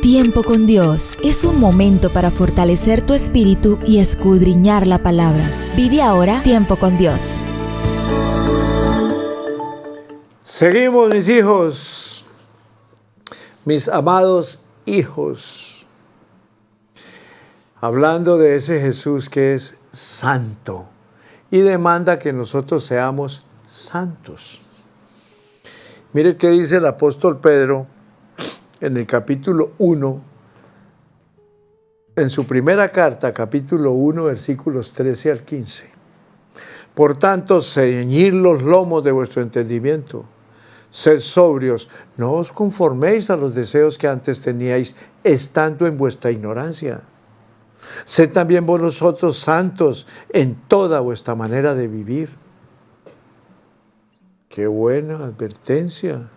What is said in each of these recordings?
Tiempo con Dios es un momento para fortalecer tu espíritu y escudriñar la palabra. Vive ahora Tiempo con Dios. Seguimos, mis hijos, mis amados hijos, hablando de ese Jesús que es santo y demanda que nosotros seamos santos. Mire qué dice el apóstol Pedro en el capítulo 1, en su primera carta, capítulo 1, versículos 13 al 15. Por tanto, ceñid los lomos de vuestro entendimiento, sed sobrios, no os conforméis a los deseos que antes teníais, estando en vuestra ignorancia. Sed también vosotros santos en toda vuestra manera de vivir. Qué buena advertencia.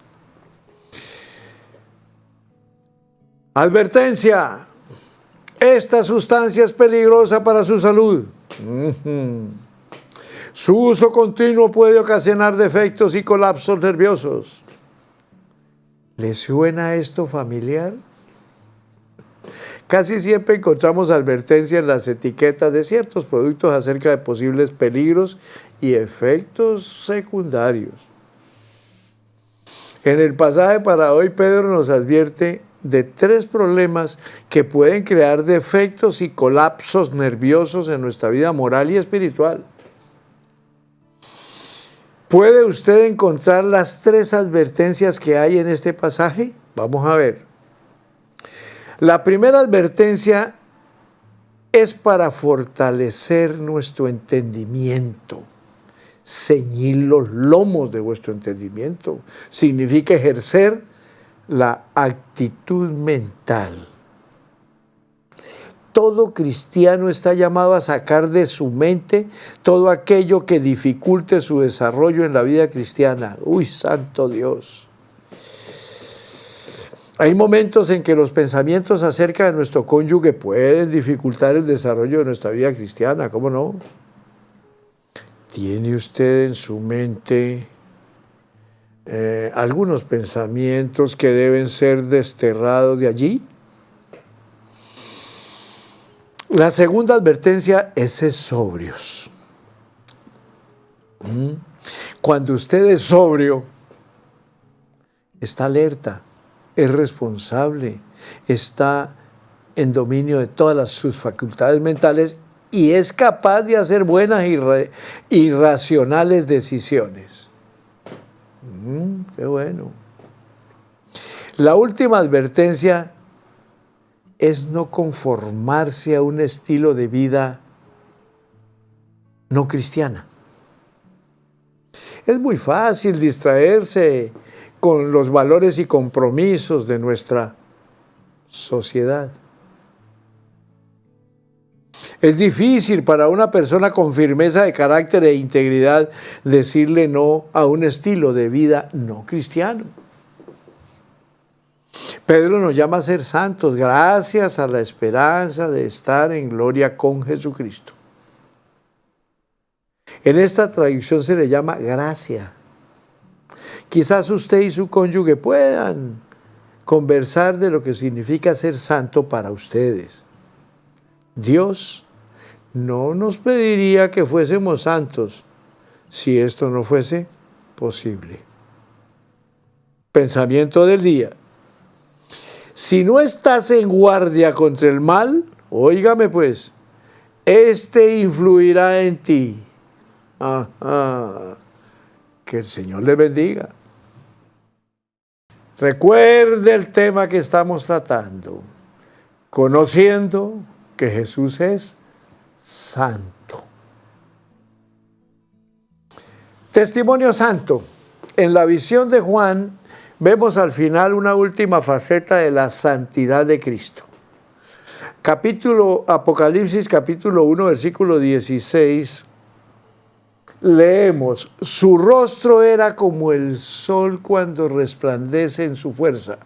Advertencia, esta sustancia es peligrosa para su salud. Su uso continuo puede ocasionar defectos y colapsos nerviosos. ¿Le suena esto familiar? Casi siempre encontramos advertencias en las etiquetas de ciertos productos acerca de posibles peligros y efectos secundarios. En el pasaje para hoy, Pedro nos advierte de 3 problemas que pueden crear defectos y colapsos nerviosos en nuestra vida moral y espiritual. ¿Puede usted encontrar las 3 advertencias que hay en este pasaje? Vamos a ver. La primera advertencia es para fortalecer nuestro entendimiento. Ceñid los lomos de vuestro entendimiento. Significa ejercer la actitud mental. Todo cristiano está llamado a sacar de su mente todo aquello que dificulte su desarrollo en la vida cristiana. ¡Uy, santo Dios! Hay momentos en que los pensamientos acerca de nuestro cónyuge pueden dificultar el desarrollo de nuestra vida cristiana, ¿cómo no? ¿Tiene usted en su mente algunos pensamientos que deben ser desterrados de allí? La segunda advertencia es ser sobrios. Cuando usted es sobrio, está alerta, es responsable, está en dominio de todas sus facultades mentales y es capaz de hacer buenas y racionales decisiones. Qué bueno. La última advertencia es no conformarse a un estilo de vida no cristiana. Es muy fácil distraerse con los valores y compromisos de nuestra sociedad. Es difícil para una persona con firmeza de carácter e integridad decirle no a un estilo de vida no cristiano. Pedro nos llama a ser santos gracias a la esperanza de estar en gloria con Jesucristo. En esta traducción se le llama gracia. Quizás usted y su cónyuge puedan conversar de lo que significa ser santo para ustedes. Dios no nos pediría que fuésemos santos si esto no fuese posible. Pensamiento del día. Si no estás en guardia contra el mal, óigame pues, este influirá en ti. Que el Señor le bendiga. Recuerde el tema que estamos tratando, conociendo que Jesús es santo. Testimonio santo. En la visión de Juan vemos al final una última faceta de la santidad de Cristo. Apocalipsis capítulo 1, versículo 16, leemos: su rostro era como el sol cuando resplandece en su fuerza.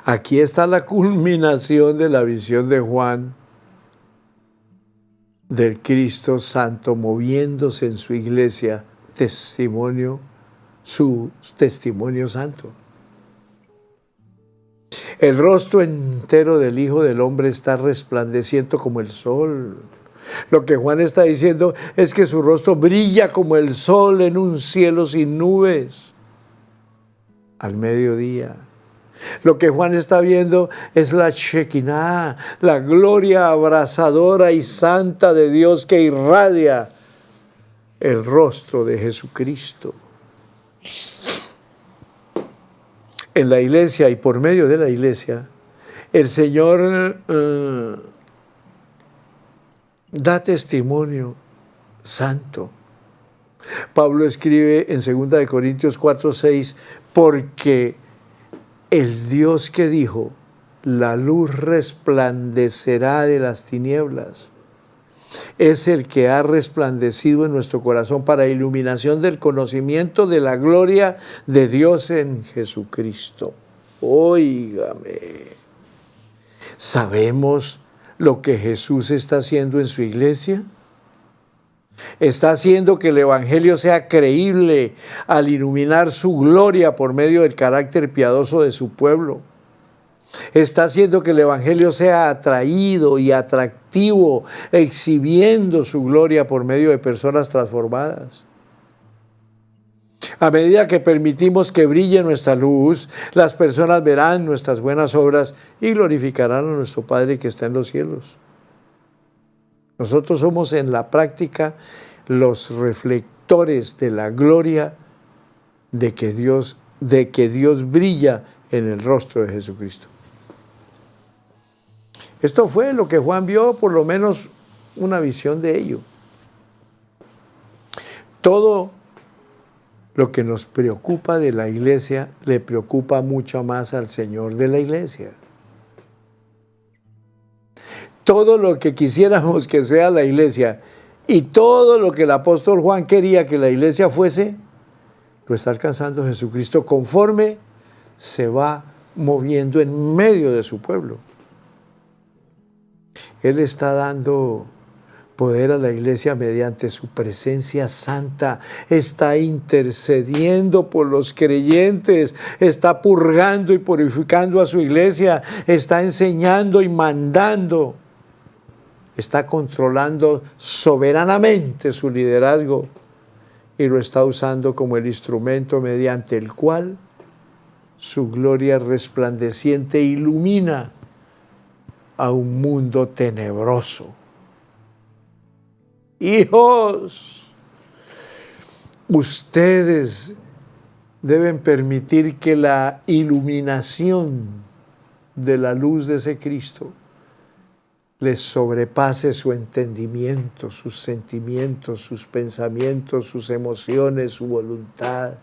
Aquí está la culminación de la visión de Juan del Cristo Santo moviéndose en su iglesia, su testimonio santo. El rostro entero del Hijo del Hombre está resplandeciendo como el sol. Lo que Juan está diciendo es que su rostro brilla como el sol en un cielo sin nubes al mediodía. Lo que Juan está viendo es la Shekinah, la gloria abrasadora y santa de Dios que irradia el rostro de Jesucristo. En la iglesia y por medio de la iglesia, el Señor da testimonio santo. Pablo escribe en 2 Corintios 4:6, porque el Dios que dijo, la luz resplandecerá de las tinieblas, es el que ha resplandecido en nuestro corazón para iluminación del conocimiento de la gloria de Dios en Jesucristo. Óigame, ¿sabemos lo que Jesús está haciendo en su iglesia? Está haciendo que el Evangelio sea creíble al iluminar su gloria por medio del carácter piadoso de su pueblo. Está haciendo que el Evangelio sea atraído y atractivo, exhibiendo su gloria por medio de personas transformadas. A medida que permitimos que brille nuestra luz, las personas verán nuestras buenas obras y glorificarán a nuestro Padre que está en los cielos. Nosotros somos en la práctica los reflectores de la gloria de que Dios brilla en el rostro de Jesucristo. Esto fue lo que Juan vio, por lo menos una visión de ello. Todo lo que nos preocupa de la iglesia le preocupa mucho más al Señor de la iglesia. Todo lo que quisiéramos que sea la iglesia y todo lo que el apóstol Juan quería que la iglesia fuese, lo está alcanzando Jesucristo conforme se va moviendo en medio de su pueblo. Él está dando poder a la iglesia mediante su presencia santa, está intercediendo por los creyentes, está purgando y purificando a su iglesia, está enseñando y mandando, está controlando soberanamente su liderazgo y lo está usando como el instrumento mediante el cual su gloria resplandeciente ilumina a un mundo tenebroso. Hijos, ustedes deben permitir que la iluminación de la luz de ese Cristo les sobrepase su entendimiento, sus sentimientos, sus pensamientos, sus emociones, su voluntad.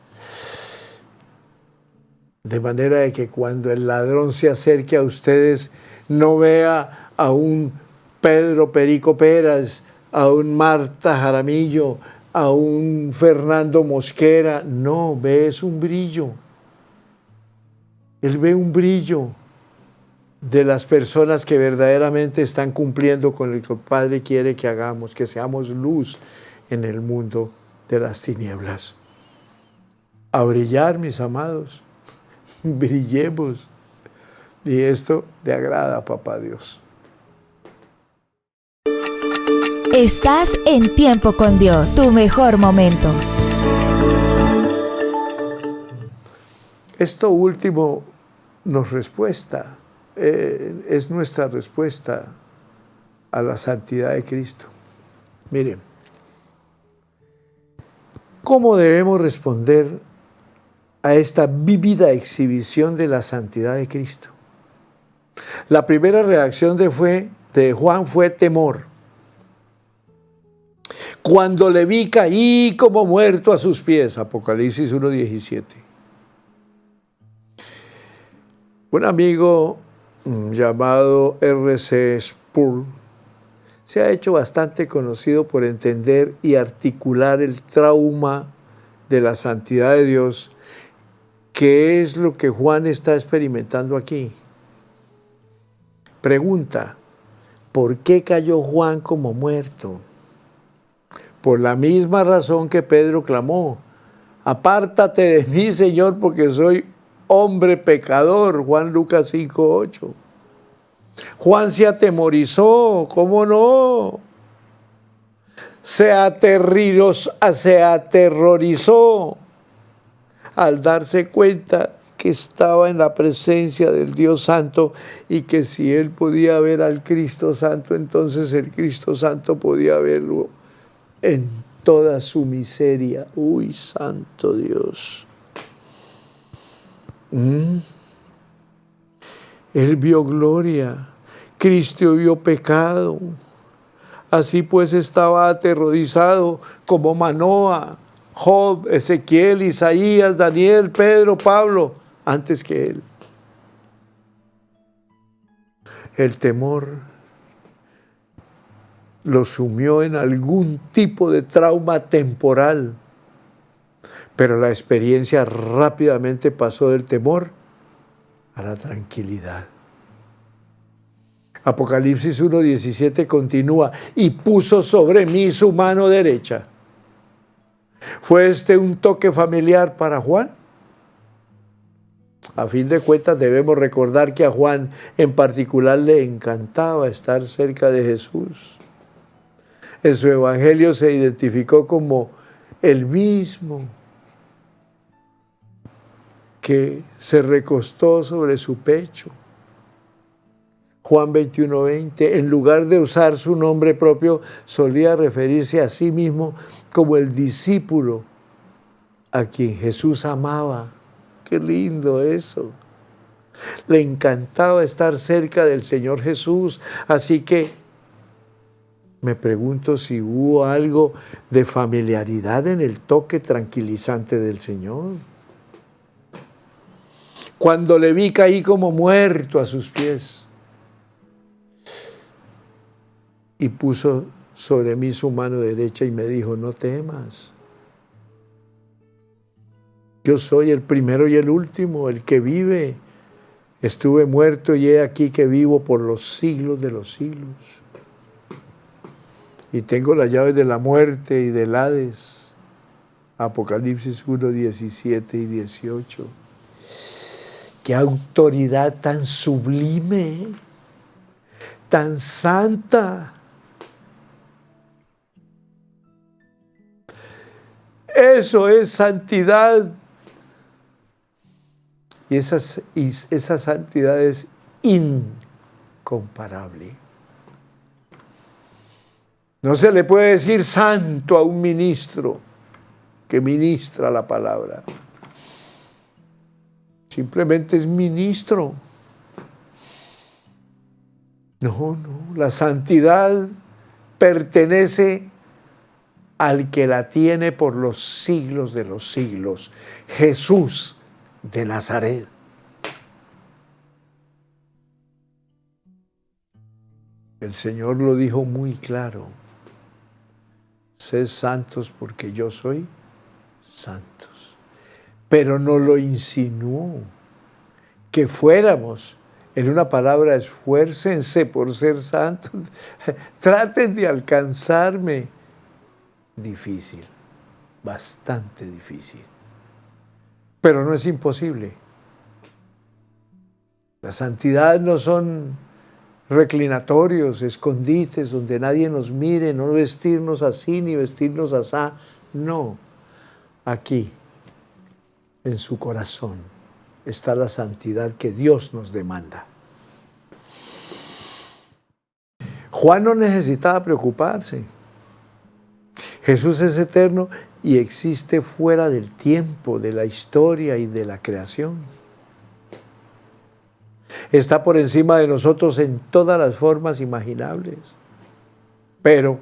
De manera de que cuando el ladrón se acerque a ustedes, no vea a un Pedro Perico Peras, a un Marta Jaramillo, a un Fernando Mosquera. No, ves un brillo. Él ve un brillo de las personas que verdaderamente están cumpliendo con lo que el Padre quiere que hagamos, que seamos luz en el mundo de las tinieblas. A brillar, mis amados, brillemos. Y esto le agrada a Papá Dios. Estás en Tiempo con Dios, tu mejor momento. Esto último es nuestra respuesta a la santidad de Cristo. Miren, ¿cómo debemos responder a esta vívida exhibición de la santidad de Cristo? La primera reacción de Juan fue temor. Cuando le vi, caí como muerto a sus pies. Apocalipsis 1:17. Un amigo llamado R.C. Sproul se ha hecho bastante conocido por entender y articular el trauma de la santidad de Dios, que es lo que Juan está experimentando aquí. Pregunta, ¿por qué cayó Juan como muerto? Por la misma razón que Pedro clamó, apártate de mí, Señor, porque soy hombre pecador, Juan Lucas 5:8. Juan se atemorizó, ¿cómo no? Se aterrorizó al darse cuenta que estaba en la presencia del Dios Santo y que si él podía ver al Cristo Santo, entonces el Cristo Santo podía verlo en toda su miseria. ¡Uy, santo Dios! Él vio gloria, Cristo vio pecado. Así pues estaba aterrorizado como Manoah, Job, Ezequiel, Isaías, Daniel, Pedro, Pablo, antes que él. El temor lo sumió en algún tipo de trauma temporal, pero la experiencia rápidamente pasó del temor a la tranquilidad. Apocalipsis 1:17 continúa, y puso sobre mí su mano derecha. ¿Fue este un toque familiar para Juan? A fin de cuentas debemos recordar que a Juan en particular le encantaba estar cerca de Jesús. En su evangelio se identificó como el mismo que se recostó sobre su pecho. Juan 21:20, en lugar de usar su nombre propio, solía referirse a sí mismo como el discípulo a quien Jesús amaba. ¡Qué lindo eso! Le encantaba estar cerca del Señor Jesús, así que me pregunto si hubo algo de familiaridad en el toque tranquilizante del Señor. Cuando le vi, caí como muerto a sus pies. Y puso sobre mí su mano derecha y me dijo, no temas. Yo soy el primero y el último, el que vive. Estuve muerto y he aquí que vivo por los siglos de los siglos. Y tengo las llaves de la muerte y del Hades. Apocalipsis 1:17 y 18. ¡Qué autoridad tan sublime! ¡Tan santa! Eso es santidad. Y esa santidad es incomparable. No se le puede decir santo a un ministro que ministra la palabra. Simplemente es ministro. No, la santidad pertenece al que la tiene por los siglos de los siglos, Jesús de Nazaret. El Señor lo dijo muy claro, sed santos porque yo soy santos. Pero no lo insinuó, que fuéramos, en una palabra, esfuércense por ser santos, traten de alcanzarme. Difícil, bastante difícil, pero no es imposible. La santidad no son reclinatorios, escondites donde nadie nos mire, no vestirnos así ni vestirnos asá, no. Aquí, en su corazón, está la santidad que Dios nos demanda. Juan no necesitaba preocuparse. Jesús es eterno y existe fuera del tiempo, de la historia y de la creación. Está por encima de nosotros en todas las formas imaginables. Pero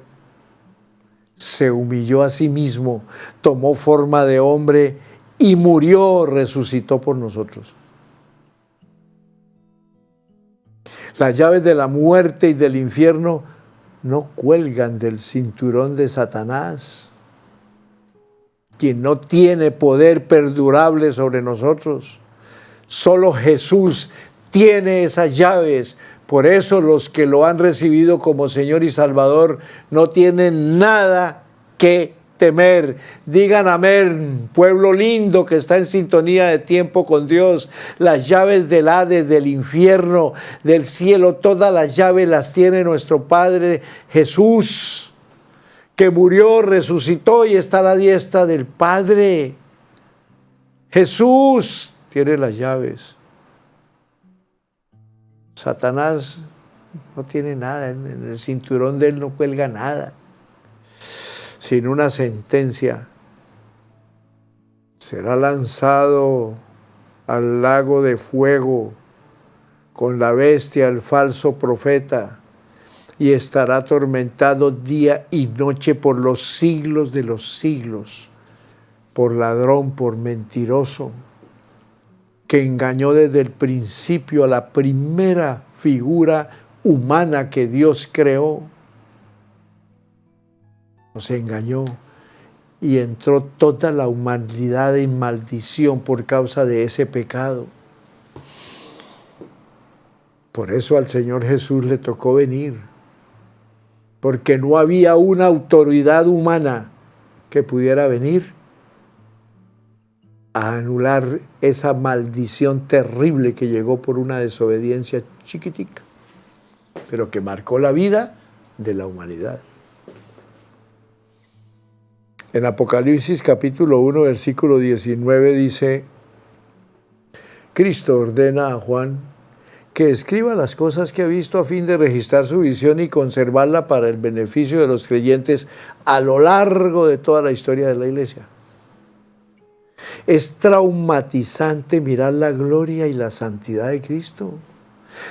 se humilló a sí mismo, tomó forma de hombre y murió, resucitó por nosotros. Las llaves de la muerte y del infierno no cuelgan del cinturón de Satanás, quien no tiene poder perdurable sobre nosotros. Solo Jesús tiene esas llaves. Por eso los que lo han recibido como Señor y Salvador no tienen nada que temer. Digan amén, pueblo lindo que está en sintonía de tiempo con Dios. Las llaves del Hades, del infierno, del cielo, todas las llaves las tiene nuestro Padre Jesús, que murió, resucitó y está a la diestra del Padre. Jesús tiene las llaves. Satanás no tiene nada, en el cinturón de él no cuelga nada, sin una sentencia. Será lanzado al lago de fuego con la bestia, el falso profeta, y estará atormentado día y noche por los siglos de los siglos, por ladrón, por mentiroso, que engañó desde el principio a la primera figura humana que Dios creó. Nos engañó y entró toda la humanidad en maldición por causa de ese pecado. Por eso al Señor Jesús le tocó venir, porque no había una autoridad humana que pudiera venir a anular esa maldición terrible que llegó por una desobediencia chiquitica, pero que marcó la vida de la humanidad. En Apocalipsis capítulo 1, versículo 19 dice, Cristo ordena a Juan que escriba las cosas que ha visto a fin de registrar su visión y conservarla para el beneficio de los creyentes a lo largo de toda la historia de la iglesia. Es traumatizante mirar la gloria y la santidad de Cristo.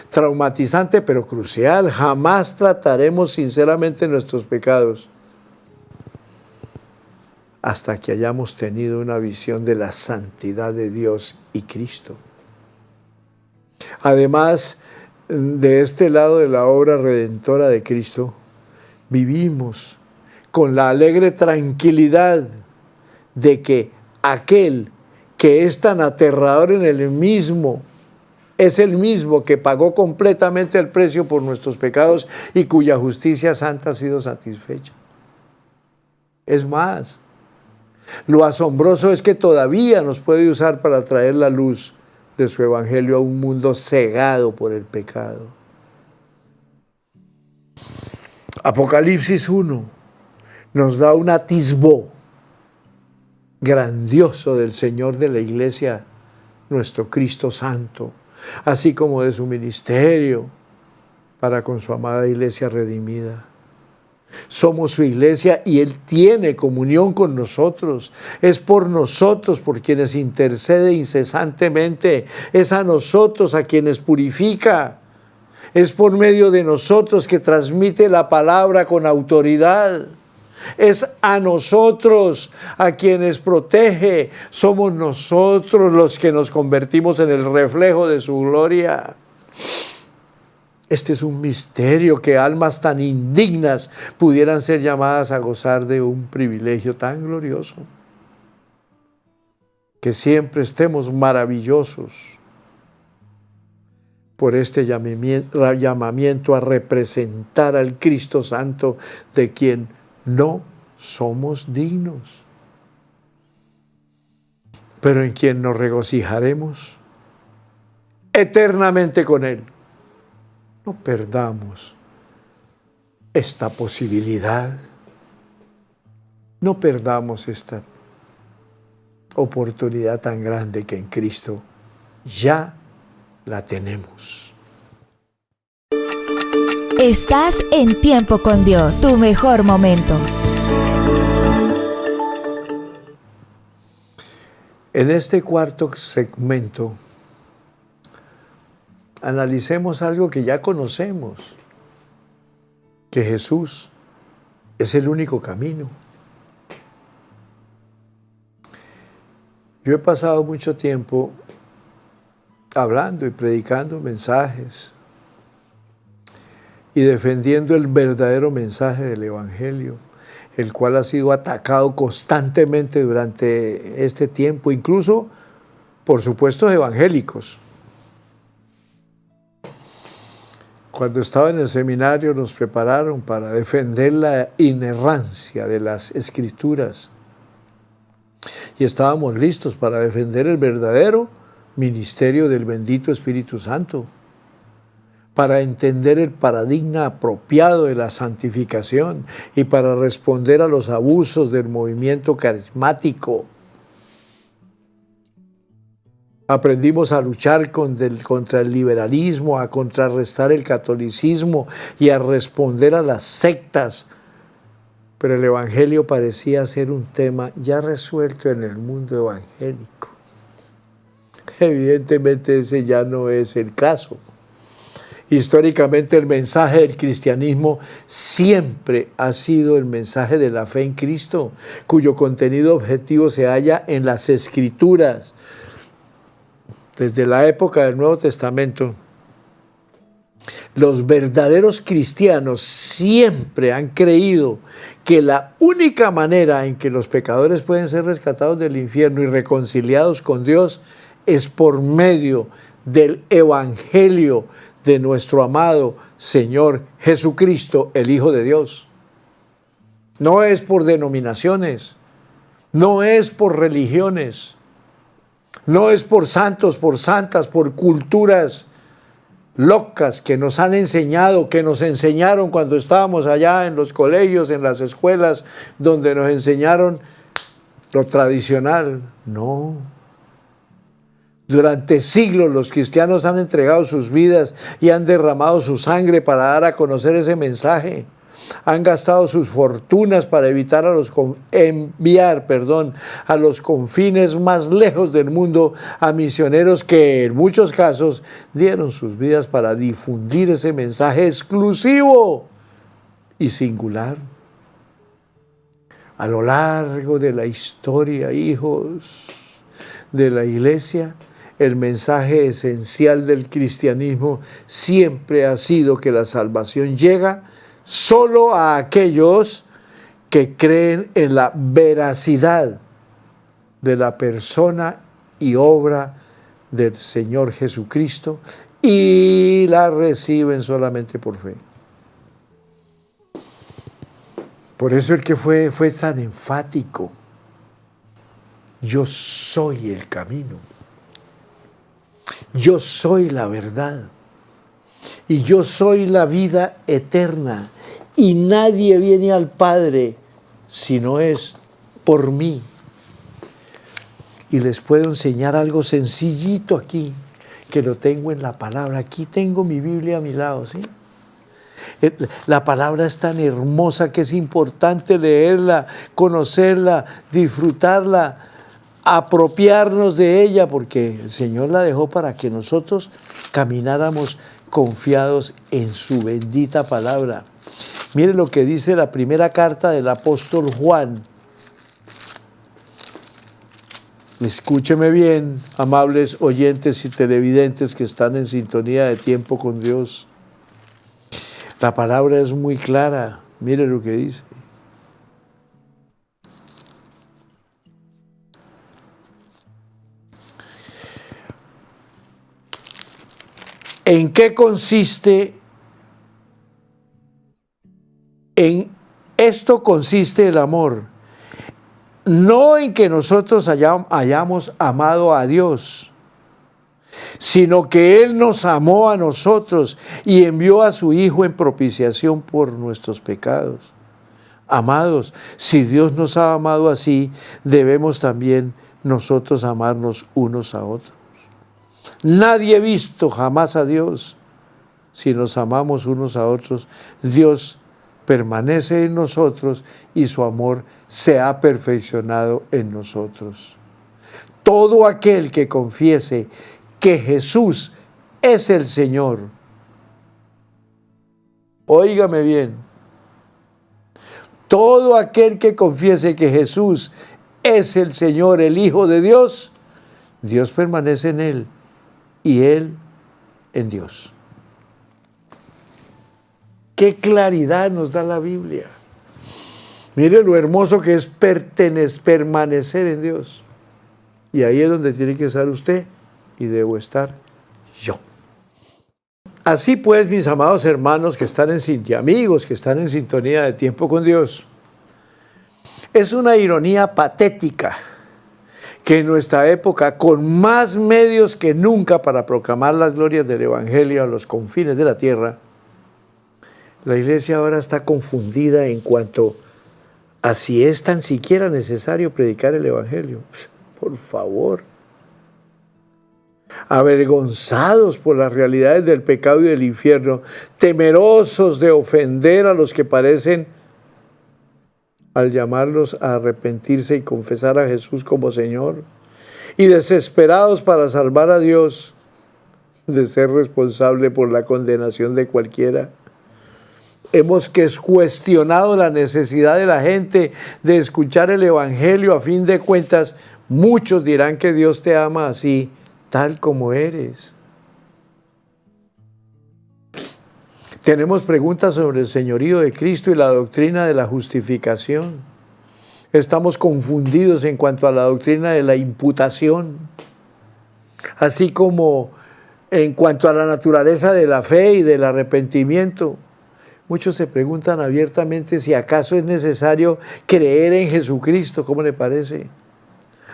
Traumatizante pero crucial. Jamás trataremos sinceramente nuestros pecados hasta que hayamos tenido una visión de la santidad de Dios y Cristo. Además, de este lado de la obra redentora de Cristo, vivimos con la alegre tranquilidad de que aquel que es tan aterrador en el mismo, es el mismo que pagó completamente el precio por nuestros pecados y cuya justicia santa ha sido satisfecha. Es más, lo asombroso es que todavía nos puede usar para traer la luz de su evangelio a un mundo cegado por el pecado. Apocalipsis 1 nos da un atisbo grandioso del Señor de la iglesia, nuestro Cristo Santo, así como de su ministerio para con su amada iglesia redimida. Somos su iglesia y Él tiene comunión con nosotros. Es por nosotros por quienes intercede incesantemente. Es a nosotros a quienes purifica. Es por medio de nosotros que transmite la palabra con autoridad. Es a nosotros a quienes protege. Somos nosotros los que nos convertimos en el reflejo de su gloria. Este es un misterio, que almas tan indignas pudieran ser llamadas a gozar de un privilegio tan glorioso. Que siempre estemos maravillosos por este llamamiento a representar al Cristo Santo, de quien no somos dignos, pero en quien nos regocijaremos eternamente con Él. No perdamos esta posibilidad, no perdamos esta oportunidad tan grande que en Cristo ya la tenemos. Estás en Tiempo con Dios, tu mejor momento. En este cuarto segmento, analicemos algo que ya conocemos, que Jesús es el único camino. Yo he pasado mucho tiempo hablando y predicando mensajes y defendiendo el verdadero mensaje del Evangelio, el cual ha sido atacado constantemente durante este tiempo, incluso por supuestos evangélicos. Cuando estaba en el seminario nos prepararon para defender la inerrancia de las Escrituras. Y estábamos listos para defender el verdadero ministerio del bendito Espíritu Santo, para entender el paradigma apropiado de la santificación y para responder a los abusos del movimiento carismático. Aprendimos a luchar contra el liberalismo, a contrarrestar el catolicismo y a responder a las sectas. Pero el evangelio parecía ser un tema ya resuelto en el mundo evangélico. Evidentemente ese ya no es el caso. Históricamente el mensaje del cristianismo siempre ha sido el mensaje de la fe en Cristo, cuyo contenido objetivo se halla en las Escrituras. Desde la época del Nuevo Testamento, los verdaderos cristianos siempre han creído que la única manera en que los pecadores pueden ser rescatados del infierno y reconciliados con Dios es por medio del Evangelio de nuestro amado Señor Jesucristo, el Hijo de Dios. No es por denominaciones, no es por religiones, no es por santos, por santas, por culturas locas que nos han enseñado, que nos enseñaron cuando estábamos allá en los colegios, en las escuelas, donde nos enseñaron lo tradicional. No. Durante siglos los cristianos han entregado sus vidas y han derramado su sangre para dar a conocer ese mensaje. Han gastado sus fortunas para enviar a los confines más lejos del mundo a misioneros que en muchos casos dieron sus vidas para difundir ese mensaje exclusivo y singular. A lo largo de la historia, hijos de la Iglesia, el mensaje esencial del cristianismo siempre ha sido que la salvación llega solo a aquellos que creen en la veracidad de la persona y obra del Señor Jesucristo y la reciben solamente por fe. Por eso el que fue tan enfático: yo soy el camino, yo soy la verdad y yo soy la vida eterna. Y nadie viene al Padre si no es por mí. Y les puedo enseñar algo sencillito aquí, que lo tengo en la palabra. Aquí tengo mi Biblia a mi lado, ¿sí? La palabra es tan hermosa que es importante leerla, conocerla, disfrutarla, apropiarnos de ella, porque el Señor la dejó para que nosotros camináramos confiados en su bendita palabra. Mire lo que dice la primera carta del apóstol Juan. Escúcheme bien, amables oyentes y televidentes que están en sintonía de Tiempo con Dios. La palabra es muy clara. Mire lo que dice. ¿En qué consiste? En esto consiste el amor, no en que nosotros hayamos amado a Dios, sino que Él nos amó a nosotros y envió a su Hijo en propiciación por nuestros pecados. Amados, si Dios nos ha amado así, debemos también nosotros amarnos unos a otros. Nadie ha visto jamás a Dios. Si nos amamos unos a otros, Dios permanece en nosotros y su amor se ha perfeccionado en nosotros. Todo aquel que confiese que Jesús es el Señor, óigame bien, todo aquel que confiese que Jesús es el Señor, el Hijo de Dios, Dios permanece en él y él en Dios. ¡Qué claridad nos da la Biblia! Mire lo hermoso que es permanecer en Dios. Y ahí es donde tiene que estar usted y debo estar yo. Así pues, mis amados hermanos que están amigos que están en sintonía de tiempo con Dios, es una ironía patética que en nuestra época, con más medios que nunca para proclamar las glorias del Evangelio a los confines de la tierra, la iglesia ahora está confundida en cuanto a si es tan siquiera necesario predicar el Evangelio. Por favor. Avergonzados por las realidades del pecado y del infierno, temerosos de ofender a los que parecen al llamarlos a arrepentirse y confesar a Jesús como Señor, y desesperados para salvar a Dios de ser responsable por la condenación de cualquiera. Hemos cuestionado la necesidad de la gente de escuchar el Evangelio. A fin de cuentas, muchos dirán que Dios te ama así, tal como eres. Tenemos preguntas sobre el señorío de Cristo y la doctrina de la justificación. Estamos confundidos en cuanto a la doctrina de la imputación, así como en cuanto a la naturaleza de la fe y del arrepentimiento. Muchos se preguntan abiertamente si acaso es necesario creer en Jesucristo, ¿cómo le parece?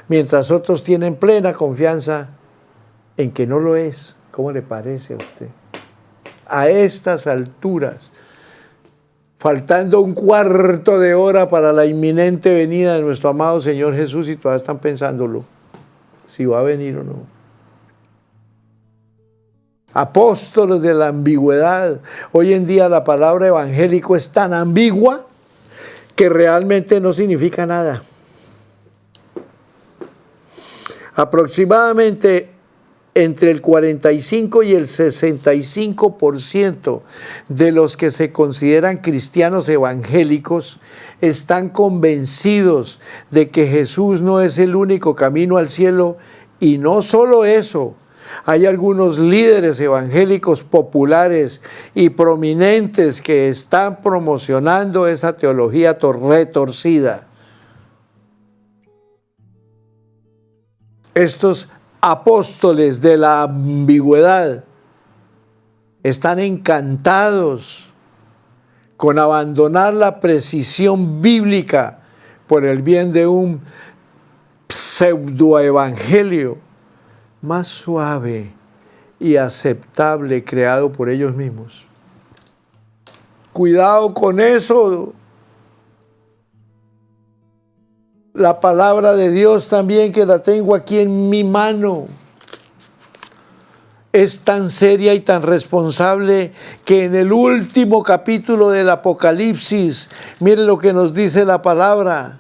Mientras otros tienen plena confianza en que no lo es, ¿cómo le parece a usted? A estas alturas, faltando un cuarto de hora para la inminente venida de nuestro amado Señor Jesús, y todavía están pensándolo, si va a venir o no. Apóstoles de la ambigüedad. Hoy en día la palabra evangélico es tan ambigua que realmente no significa nada. Aproximadamente entre el 45 y el 65% de los que se consideran cristianos evangélicos están convencidos de que Jesús no es el único camino al cielo, y no solo eso. Hay algunos líderes evangélicos populares y prominentes que están promocionando esa teología retorcida. Estos apóstoles de la ambigüedad están encantados con abandonar la precisión bíblica por el bien de un pseudoevangelio más suave y aceptable creado por ellos mismos. Cuidado con eso. La palabra de Dios también, que la tengo aquí en mi mano, es tan seria y tan responsable que en el último capítulo del Apocalipsis, mire lo que nos dice la palabra.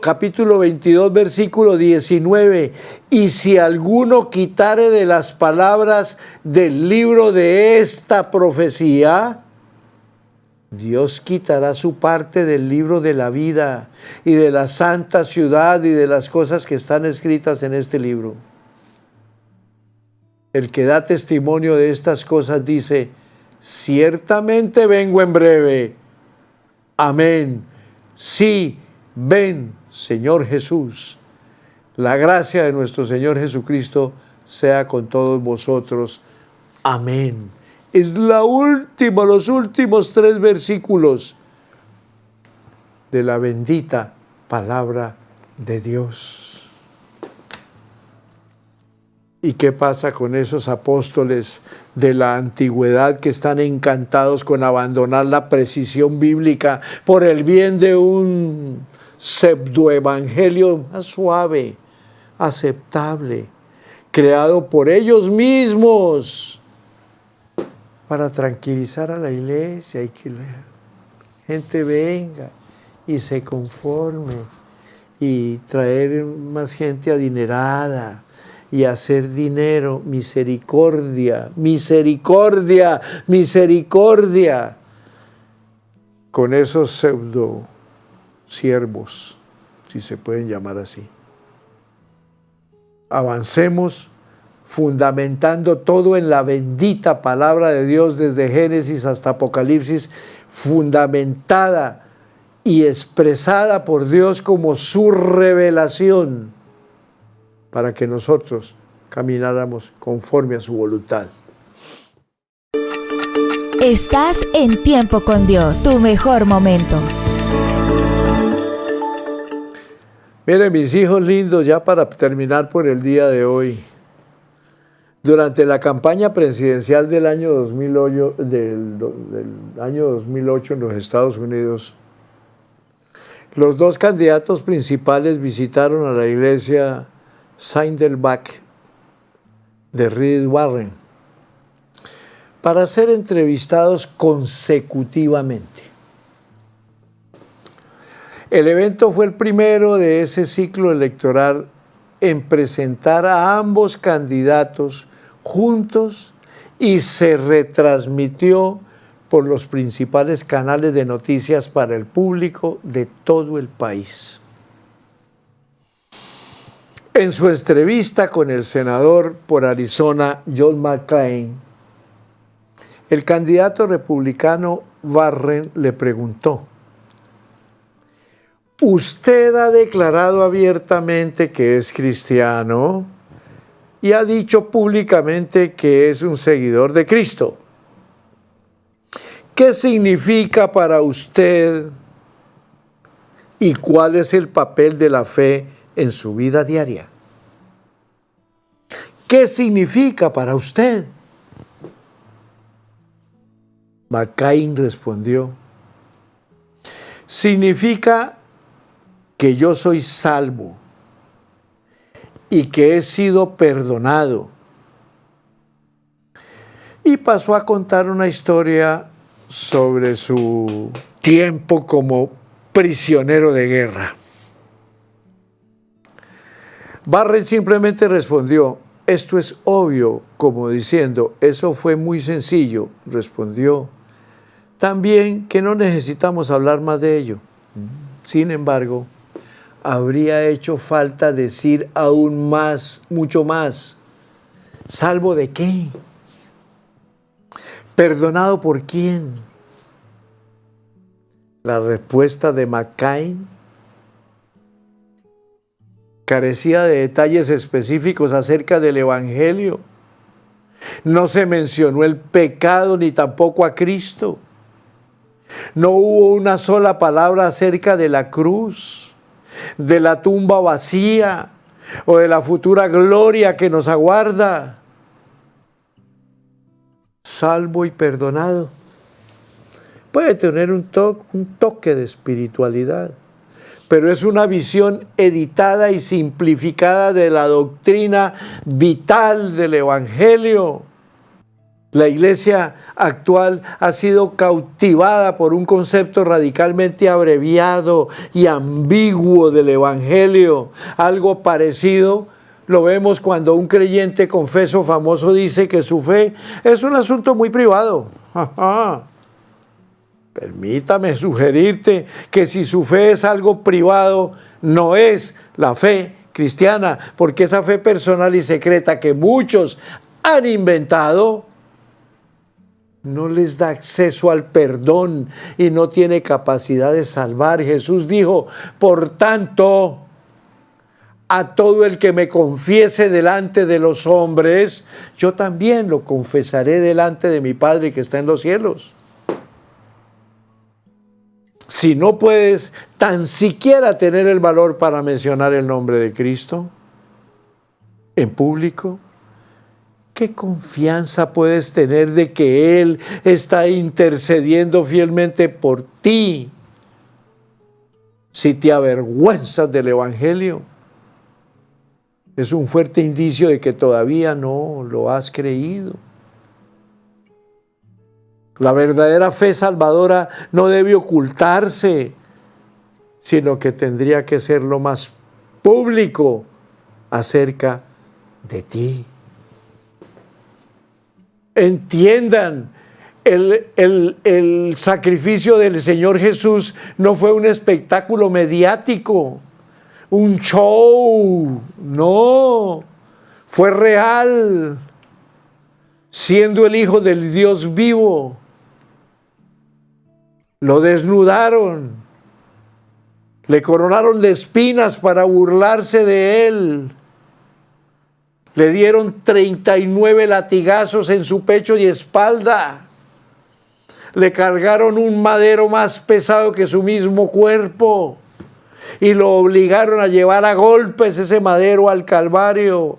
Capítulo 22, versículo 19. Y si alguno quitare de las palabras del libro de esta profecía, Dios quitará su parte del libro de la vida y de la santa ciudad y de las cosas que están escritas en este libro. El que da testimonio de estas cosas dice: ciertamente vengo en breve. Amén. Sí, ven, Señor Jesús. La gracia de nuestro Señor Jesucristo sea con todos vosotros. Amén. Es los últimos 3 versículos de la bendita palabra de Dios. ¿Y qué pasa con esos apóstoles de la antigüedad que están encantados con abandonar la precisión bíblica por el bien de un pseudoevangelio más suave, aceptable, creado por ellos mismos para tranquilizar a la iglesia y que la gente venga y se conforme y traer más gente adinerada y hacer dinero? Misericordia, misericordia, misericordia con esos pseudo siervos, si se pueden llamar así. Avancemos fundamentando todo en la bendita palabra de Dios, desde Génesis hasta Apocalipsis, fundamentada y expresada por Dios como su revelación, para que nosotros camináramos conforme a su voluntad. Estás en Tiempo con Dios, tu mejor momento. Miren, mis hijos lindos, ya para terminar por el día de hoy. Durante la campaña presidencial del año 2008, año 2008 en los Estados Unidos, los dos candidatos principales visitaron a la iglesia Saddleback de Reed Warren para ser entrevistados consecutivamente. El evento fue el primero de ese ciclo electoral en presentar a ambos candidatos juntos y se retransmitió por los principales canales de noticias para el público de todo el país. En su entrevista con el senador por Arizona, John McCain, el candidato republicano Warren le preguntó: «Usted ha declarado abiertamente que es cristiano y ha dicho públicamente que es un seguidor de Cristo. ¿Qué significa para usted y cuál es el papel de la fe en su vida diaria? ¿Qué significa para usted?». McCain respondió: «Significa que yo soy salvo y que he sido perdonado». Y pasó a contar una historia sobre su tiempo como prisionero de guerra. Warren simplemente respondió: «Esto es obvio», como diciendo: «Eso fue muy sencillo». Respondió también que no necesitamos hablar más de ello. Sin embargo, habría hecho falta decir aún más, mucho más. ¿Salvo de qué? ¿Perdonado por quién? La respuesta de McCain carecía de detalles específicos acerca del Evangelio. No se mencionó el pecado ni tampoco a Cristo. No hubo una sola palabra acerca de la cruz, de la tumba vacía o de la futura gloria que nos aguarda. Salvo y perdonado puede tener un toque de espiritualidad, pero es una visión editada y simplificada de la doctrina vital del Evangelio. La iglesia actual ha sido cautivada por un concepto radicalmente abreviado y ambiguo del Evangelio. Algo parecido lo vemos cuando un creyente confeso famoso dice que su fe es un asunto muy privado. Permítame sugerirte que si su fe es algo privado, no es la fe cristiana, porque esa fe personal y secreta que muchos han inventado no les da acceso al perdón y no tiene capacidad de salvar. Jesús dijo: «Por tanto, a todo el que me confiese delante de los hombres, yo también lo confesaré delante de mi Padre que está en los cielos». Si no puedes tan siquiera tener el valor para mencionar el nombre de Cristo en público, ¿qué confianza puedes tener de que Él está intercediendo fielmente por ti si te avergüenzas del Evangelio? Es un fuerte indicio de que todavía no lo has creído. La verdadera fe salvadora no debe ocultarse, sino que tendría que ser lo más público acerca de ti. Entiendan, el sacrificio del Señor Jesús no fue un espectáculo mediático, un show, no, fue real, siendo el Hijo del Dios vivo. Lo desnudaron, le coronaron de espinas para burlarse de él, Le dieron 39 latigazos en su pecho y espalda. Le cargaron un madero más pesado que su mismo cuerpo y lo obligaron a llevar a golpes ese madero al Calvario.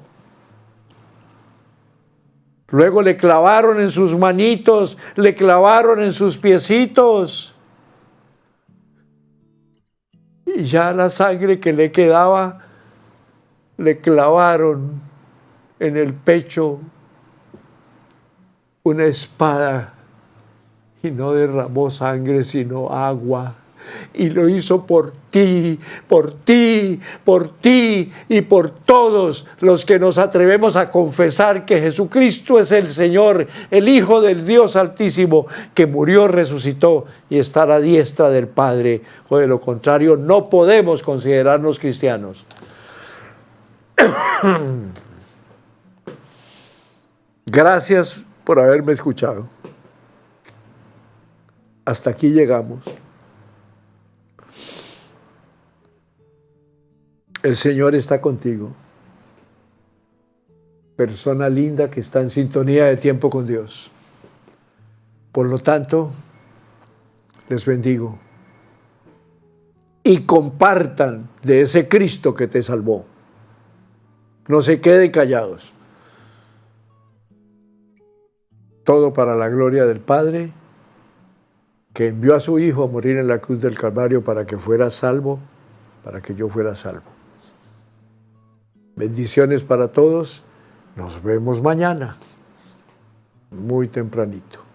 Luego le clavaron en sus manitos, le clavaron en sus piecitos. Y ya la sangre que le quedaba, le clavaron en el pecho una espada y no derramó sangre sino agua. Y lo hizo por ti, por ti, por ti y por todos los que nos atrevemos a confesar que Jesucristo es el Señor, el Hijo del Dios Altísimo, que murió, resucitó y está a la diestra del Padre. O de lo contrario, no podemos considerarnos cristianos. Gracias por haberme escuchado. Hasta aquí llegamos. El Señor está contigo. Persona linda que está en sintonía de tiempo con Dios. Por lo tanto, les bendigo. Y compartan de ese Cristo que te salvó. No se queden callados. Todo para la gloria del Padre, que envió a su Hijo a morir en la cruz del Calvario para que fuera salvo, para que yo fuera salvo. Bendiciones para todos. Nos vemos mañana, muy tempranito.